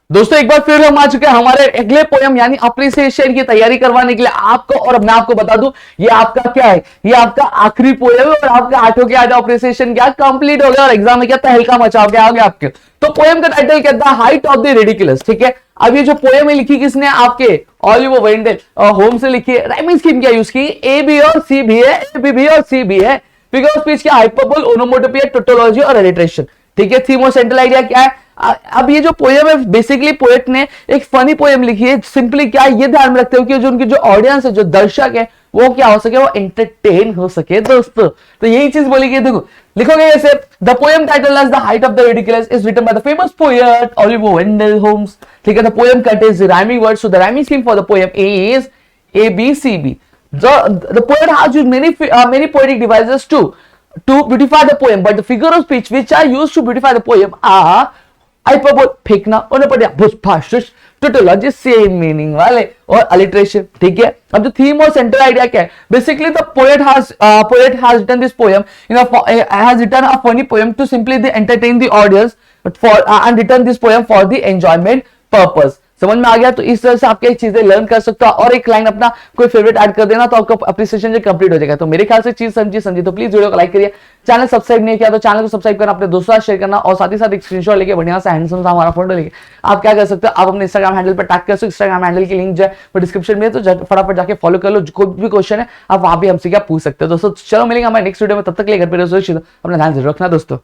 दोस्तों एक बार फिर हम आ चुके हैं हमारे अगले पोयम यानी अप्रिसिएशन की तैयारी करवाने के लिए आपको। और मैं आपको बता दूं ये आपका क्या है, ये आपका आखिरी पोयम है और आपका 8 के आज अप्रिसिएशन क्या कंप्लीट हो गया और एग्जाम में क्या तहलका मचा के आ गया आपके। तो पोयम का टाइटल क्या था, हाइट ऑफ द रेडिकुलस। ठीक है, अब ये जो पोयम है लिखी किसने, आपके ऑलिवर वेंडल होम्स ने लिखी है। राइमिंग स्कीम क्या यूज की, ए बी और सी भी है, ए बी और सी भी है। फिगर ऑफ स्पीच क्या, हाइपरबोल, ओनोमोटोपिया, टोटोलॉजी और एलिट्रेशन। ठीक है, थीम और सेंट्रल आइडिया क्या है। अब ये जो पोएम है बेसिकली पोएट ने एक फनी पोएम लिखी है। सिंपली क्या ये ध्यान में रखते हो कि जो उनकी जो ऑडियंस है, जो दर्शक है, वो क्या हो सके, वो एंटरटेन हो सके दोस्तों। तो यही चीज बोली गई, देखो लिखोगे ऐसे, the poem title as the height of the ridiculous is written by the famous poet Oliver Wendell Holmes. ठीक है, the poem contains the rhyming words, so the rhyming scheme for the poem is A B C B. The poet has used many poetic devices to beautify the poem, but the figure of speech which are used to beautify the poem are hyperbole, फेंकना, ओनोपोडिया, भुसभाषुष, tautology, same meaning वाले, और alliteration. ठीक है, अब जो theme और central idea क्या है, basically the poet has written this poem has written a funny poem to simply entertain the audience, but and written this poem for the enjoyment purpose. समझ में आ गया। तो इस तरह से आप कई चीजें लर्न कर सकते हो और एक लाइन अपना कोई फेवरेट ऐड कर देना तो आपका अप्रिसिएशन जो कंप्लीट हो जाएगा। तो मेरे ख्याल से चीज समझी तो प्लीज वीडियो को लाइक करिए, चैनल सब्सक्राइब नहीं किया तो चैनल को सब्सक्राइट करना, अपने दोस्तों से शेयर करना, और साथ ही साथ एक स्क्रीनशॉट लेके बढ़िया सा हैंडसम सा हमारा फोटो लेके आप क्या कर सकते हो, आप अपने इंस्टाग्राम हैंडल पर टैग कर सकते हो। इंस्टाग्राम हैंडल की लिंक जो है वो डिस्क्रिप्शन में है, तो फटाफट जाके फॉलो कर लो। कोई भी क्वेश्चन है आप वहां भी हमसे क्या पूछ सकते हो दोस्तों। चलो मिलेंगे हमारे नेक्स्ट वीडियो में, तब तक के लिए घर पे रहो, अपना ध्यान जरूर रखना दोस्तों।